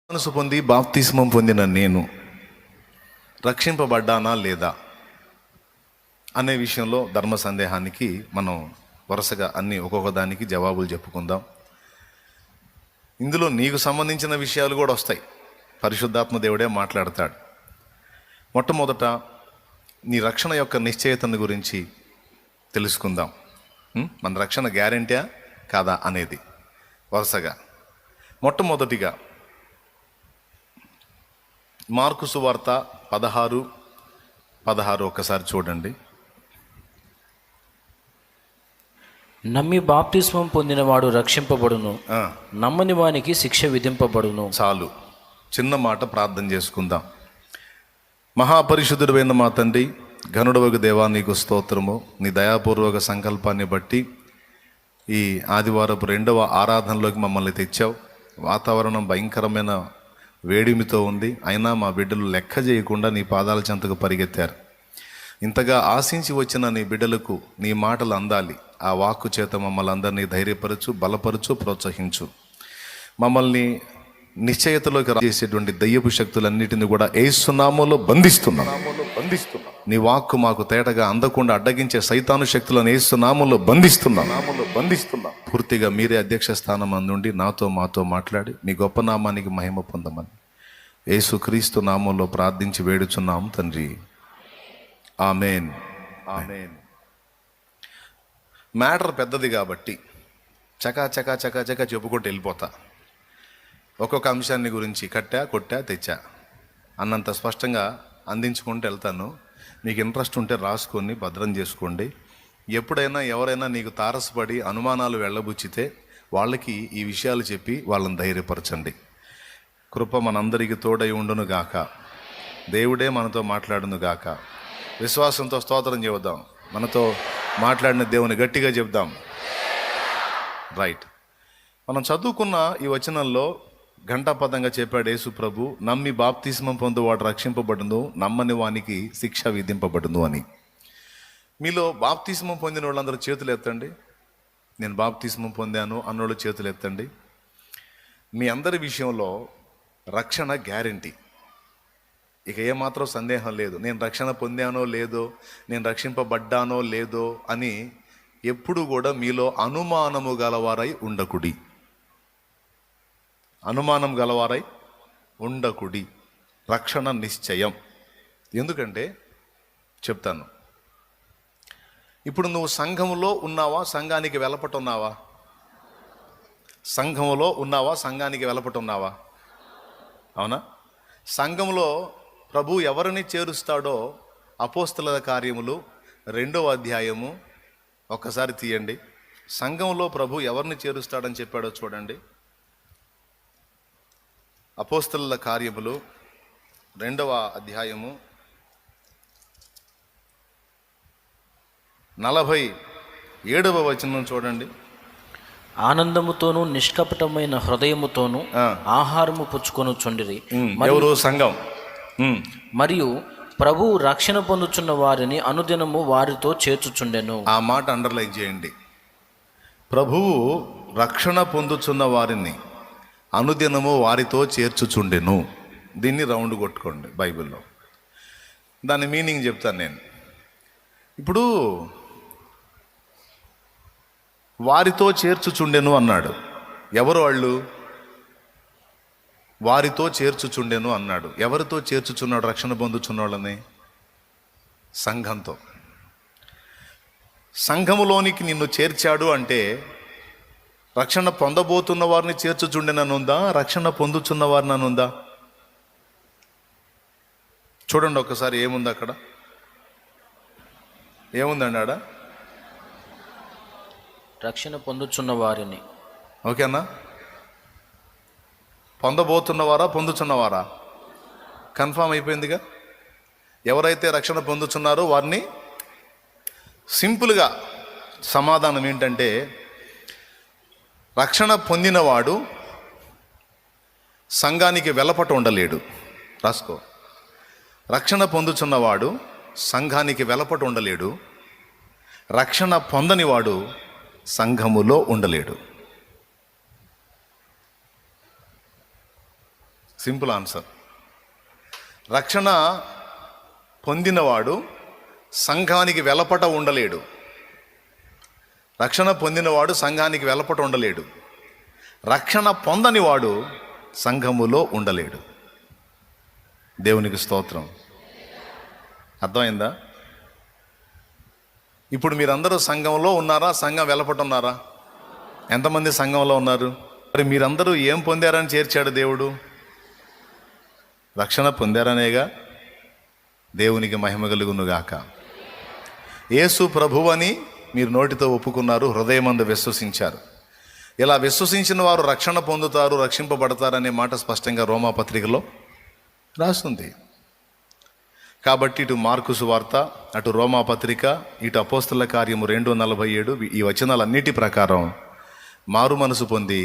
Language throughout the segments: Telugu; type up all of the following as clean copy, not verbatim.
మనసు పొంది బాప్తిస్మం పొందిన నేను రక్షింపబడ్డానా లేదా అనే విషయంలో ధర్మ సందేహానికి మనం వరుసగా అన్ని ఒక్కొక్క దానికి జవాబులు చెప్పుకుందాం. ఇందులో నీకు సంబంధించిన విషయాలు కూడా వస్తాయి. పరిశుద్ధాత్మ దేవుడే మాట్లాడతాడు. మొట్టమొదట నీ రక్షణ యొక్క నిశ్చయతను గురించి తెలుసుకుందాం. మన రక్షణ గ్యారెంటీయా కాదా అనేది వరుసగా. మొట్టమొదటిగా మార్కు సువార్త 16 ఒకసారి చూడండి. నమ్మి బాప్తిస్మం పొందినవాడు రక్షింపబడును, నమ్మని వానికి శిక్ష విధింపబడును. చాలు, చిన్న మాట ప్రార్థన చేసుకుందాం. మహాపరిశుద్ధుడైన మా తండ్రి, ఘనుడవగు దేవా, నీకు స్తోత్రము. నీ దయాపూర్వక సంకల్పాన్ని బట్టి ఈ ఆదివారపు 2వ ఆరాధనలోకి మమ్మల్ని తెచ్చావు. వాతావరణం భయంకరమైన వేడిమితో ఉంది, అయినా మా బిడ్డలు లెక్క చేయకుండా నీ పాదాల చెంతకు పరిగెత్తారు. ఇంతగా ఆశించి వచ్చిన నీ బిడ్డలకు నీ మాటలు అందాలి. ఆ వాక్కు చేత మమ్మల్ని అందరినీ ధైర్యపరచు, బలపరచు, ప్రోత్సహించు. మమ్మల్ని నిశ్చయతలోకి చేసేటువంటి దయ్యపు శక్తులన్నిటిని కూడా యేసు నామములో బంధిస్తున్నాం. నీ వాక్కు మాకు తేటగా అందకుండా అడ్డగించే సైతాను శక్తులను యేసు నామములో బంధిస్తున్నాం. పూర్తిగా మీరే అధ్యక్ష స్థానం అందుండి నాతో మాతో మాట్లాడి మీ గొప్ప నామానికి మహిమ పొందమని యేసు క్రీస్తు నామంలో ప్రార్థించి వేడుచున్నాం తండ్రి, ఆమేన్. ఆమేన్. మ్యాటర్ పెద్దది కాబట్టి చకా చకా చకా చకా చెప్పుకుంటూ వెళ్ళిపోతా. ఒక్కొక్క అంశాన్ని గురించి కట్టా కొట్టా తెచ్చా అన్నంత స్పష్టంగా అందించుకుంటూ వెళ్తాను. మీకు ఇంట్రెస్ట్ ఉంటే రాసుకొని భద్రం చేసుకోండి. ఎప్పుడైనా ఎవరైనా నీకు తారసపడి అనుమానాలు వెళ్ళబుచ్చితే వాళ్ళకి ఈ విషయాలు చెప్పి వాళ్ళని ధైర్యపరచండి. కృప మనందరికీ తోడై ఉండును గాక. దేవుడే మనతో మాట్లాడును గాక. విశ్వాసంతో స్తోత్రం చెబుదాం. మనతో మాట్లాడిన దేవుని గట్టిగా చెబుదాం. రైట్. మనం చదువుకున్న ఈ వచనంలో ఘంటాపదంగా చెప్పాడు యేసు ప్రభు, నమ్మి బాప్తిస్మం పొందువాడు రక్షింపబడును, నమ్మని వానికి శిక్ష విధింపబడును అని. మీలో బాప్తిస్మం పొందిన వాళ్ళందరూ చేతులు ఎత్తండి. నేను బాప్తిస్మం పొందాను అన్నోళ్ళు చేతులు ఎత్తండి. మీ అందరి విషయంలో రక్షణ గ్యారెంటీ, ఇక ఏమాత్రం సందేహం లేదు. నేను రక్షణ పొందానో లేదో, నేను రక్షింపబడ్డానో లేదో అని ఎప్పుడు కూడా మీలో అనుమానము గలవారై ఉండకుడి. అనుమానం గలవారై ఉండకుడి. రక్షణ నిశ్చయం. ఎందుకంటే చెప్తాను. ఇప్పుడు నువ్వు సంఘములో ఉన్నావా, సంఘానికి వెలపటున్నావా? సంఘములో ఉన్నావా, సంఘానికి వెలపటున్నావా? అవునా? సంఘంలో ప్రభు ఎవరిని చేరుస్తాడో అపోస్తలుల కార్యములు 2వ అధ్యాయము ఒక్కసారి తీయండి. సంఘంలో ప్రభు ఎవరిని చేరుస్తాడని చెప్పాడో చూడండి. అపోస్తలుల కార్యములు 2వ అధ్యాయము 47వ వచనం చూడండి. ఆనందముతోనూ నిష్కపటమైన హృదయముతోనూ ఆహారము పుచ్చుకొనుచుండిరి. ఎవరు? సంఘం. మరియు ప్రభువు రక్షణ పొందుచున్న వారిని అనుదినము వారితో చేర్చుచుండెను. ఆ మాట అండర్లైన్ చేయండి. ప్రభువు రక్షణ పొందుచున్న వారిని అనుదినము వారితో చేర్చుచుండెను. దీన్ని రౌండ్ కొట్టుకోండి బైబిల్లో. దాని మీనింగ్ చెప్తాను నేను. ఇప్పుడు వారితో చేర్చుచుండెను అన్నాడు. ఎవరు వాళ్ళు? వారితో చేర్చుచుండెను అన్నాడు. ఎవరితో చేర్చుచున్నాడు? రక్షణ పొందుచున్న వాళ్ళని సంఘంతో. సంఘములోనికి నిన్ను చేర్చాడు అంటే రక్షణ పొందబోతున్న వారిని చేర్చుచుండెననుందా, రక్షణ పొందుచున్న వారిని అనుందా? చూడండి ఒక్కసారి ఏముంది అక్కడ. ఏముందండి ఆడ? రక్షణ పొందుచున్న వారిని. ఓకేనా? పొందబోతున్నవారా, పొందుచున్నవారా? కన్ఫామ్ అయిపోయిందిగా. ఎవరైతే రక్షణ పొందుచున్నారో వారిని. సింపుల్గా సమాధానం ఏంటంటే, రక్షణ పొందినవాడు సంఘానికి వెలపట ఉండలేడు. రాసుకో. రక్షణ పొందుచున్నవాడు సంఘానికి వెలపట ఉండలేడు. రక్షణ పొందనివాడు సంఘములో ఉండలేడు. Simple answer. రక్షణ పొందినవాడు సంఘానికి వెలపట ఉండలేడు. రక్షణ పొందినవాడు సంఘానికి వెలపట ఉండలేడు. రక్షణ పొందనివాడు సంఘములో ఉండలేడు. దేవునికి స్తోత్రం. అర్థమైందా? ఇప్పుడు మీరందరూ సంఘంలో ఉన్నారా? సంఘం వెలపట ఉన్నారా? ఎంతమంది సంఘంలో ఉన్నారు? మరి మీరందరూ ఏం పొందారని చేర్చాడు దేవుడు? రక్షణ పొందారనేగా. దేవునికి మహిమ కలుగునుగాక. యేసు ప్రభువని మీరు నోటితో ఒప్పుకున్నారు, హృదయమందు విశ్వసించారు. ఇలా విశ్వసించిన వారు రక్షణ పొందుతారు, రక్షింపబడతారనే మాట స్పష్టంగా రోమాపత్రికలో రాస్తుంది. కాబట్టి ఇటు మార్కు సువార్త, అటు రోమాపత్రిక, ఇటు అపోస్తల కార్యము 2:47 ఈ వచనాలన్నిటి ప్రకారం మారు మనసు పొంది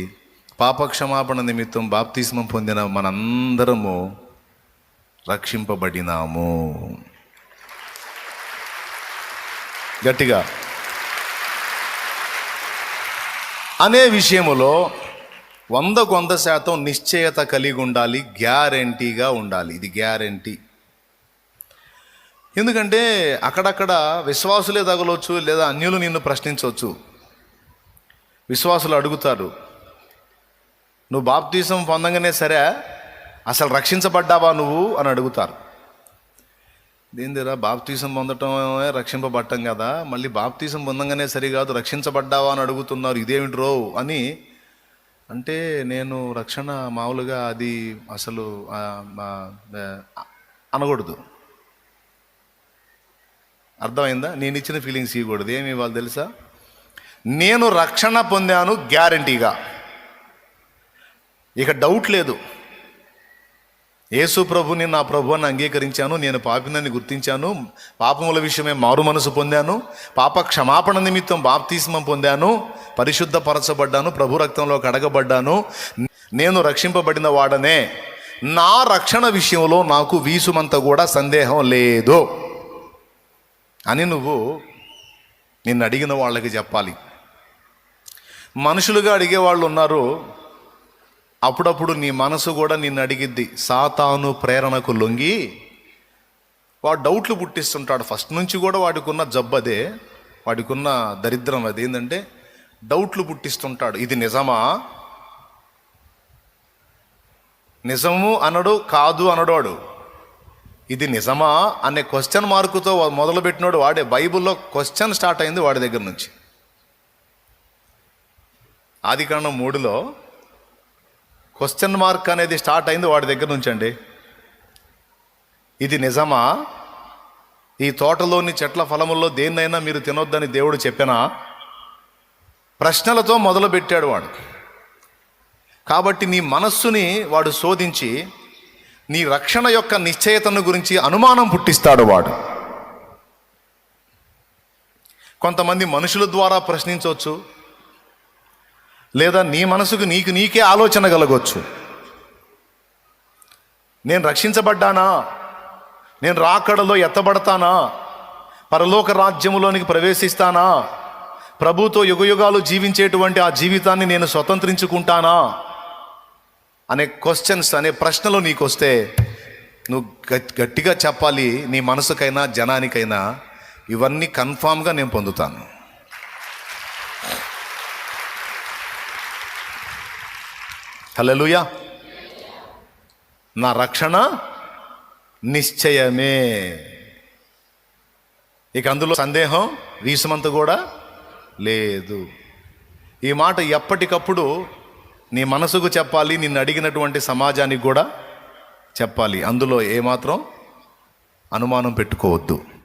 పాపక్షమాపణ నిమిత్తం బాప్తిస్మం పొందిన మనందరము రక్షింపబడినాము. గట్టిగా అనే విషయములో 100% నిశ్చయత కలిగి ఉండాలి, గ్యారంటీగా ఉండాలి. ఇది గ్యారంటీ. ఎందుకంటే అక్కడక్కడ విశ్వాసులే తగలవచ్చు, లేదా అన్యులు నిన్ను ప్రశ్నించవచ్చు. విశ్వాసులు అడుగుతారు, నువ్వు బాప్తిసం పొందంగానే సరే అసలు రక్షించబడ్డావా నువ్వు అని అడుగుతారు. దేనిదిరా బాప్తిసం పొందటమే రక్షింపబడటం కదా, మళ్ళీ బాప్తిసం పొందంగానే సరికాదు రక్షించబడ్డావా అని అడుగుతున్నారు, ఇదేమిట్రో అని. అంటే నేను రక్షణ మామూలుగా అది అసలు అనకూడదు. అర్థమైందా? నేను ఇచ్చిన ఫీలింగ్స్ ఇవ్వకూడదు. ఏమి ఇవ్వాలి తెలుసా? నేను రక్షణ పొందాను గ్యారంటీగా, ఇక డౌట్ లేదు. యేసు ప్రభుని నా ప్రభు అని అంగీకరించాను, నేను పాపినని గుర్తించాను, పాపముల విషయమే మారు మనసు పొందాను, పాప క్షమాపణ నిమిత్తం బాప్తిస్మం పొందాను, పరిశుద్ధపరచబడ్డాను, ప్రభు రక్తంలో కడగబడ్డాను, నేను రక్షింపబడిన వాడనే, నా రక్షణ విషయంలో నాకు వీసుమంత కూడా సందేహం లేదు అని నువ్వు నిన్ను అడిగిన వాళ్ళకి చెప్పాలి. మనుషులుగా అడిగే వాళ్ళు ఉన్నారు. అప్పుడప్పుడు నీ మనసు కూడా నిన్ను అడిగిద్ది. సాతాను ప్రేరణకు లొంగి వాడు డౌట్లు పుట్టిస్తుంటాడు. ఫస్ట్ నుంచి కూడా వాడికున్న జబ్బు అదే, వాడికున్న దరిద్రం అది. ఏంటంటే డౌట్లు పుట్టిస్తుంటాడు. ఇది నిజమా? నిజము అనడు, కాదు అనడు. ఇది నిజమా అనే క్వశ్చన్ మార్కుతో మొదలుపెట్టినోడు వాడే. బైబిల్లో క్వశ్చన్ స్టార్ట్ అయింది వాడి దగ్గర నుంచి. ఆదికాండం 3లో క్వశ్చన్ మార్క్ అనేది స్టార్ట్ అయింది వాడి దగ్గర నుంచి అండి. ఇది నిజమా? ఈ తోటలోని చెట్ల ఫలముల్లో దేన్నైనా మీరు తినొద్దని దేవుడు చెప్పానా? ప్రశ్నలతో మొదలుపెట్టాడు వాడు. కాబట్టి నీ మనస్సుని వాడు శోధించి నీ రక్షణ యొక్క నిశ్చయతను గురించి అనుమానం పుట్టిస్తాడు వాడు. కొంతమంది మనుషుల ద్వారా ప్రశ్నించవచ్చు, లేదా నీ మనసుకు నీకే ఆలోచన కలగవచ్చు. నేను రక్షించబడ్డానా? నేను రాకడలో ఎత్తబడతానా? పరలోక రాజ్యములోనికి ప్రవేశిస్తానా? ప్రభుతో యుగయుగాలు జీవించేటువంటి ఆ జీవితాన్ని నేను స్వతంత్రించుకుంటానా అనే క్వశ్చన్స్, అనే ప్రశ్నలు నీకు వస్తే నువ్వు గట్టిగా చెప్పాలి. నీ మనసుకైనా జనానికైనా ఇవన్నీ కన్ఫామ్గా నేను పొందుతాను. హల్లెలూయా. నా రక్షణ నిశ్చయమే. ఇక అందులో సందేహం వీసమంత కూడా లేదు. ఈ మాట ఎప్పటికప్పుడు నీ మనసుకు చెప్పాలి, నిన్ను అడిగినటువంటి సమాజానికి కూడా చెప్పాలి. అందులో ఏమాత్రం అనుమానం పెట్టుకోవద్దు.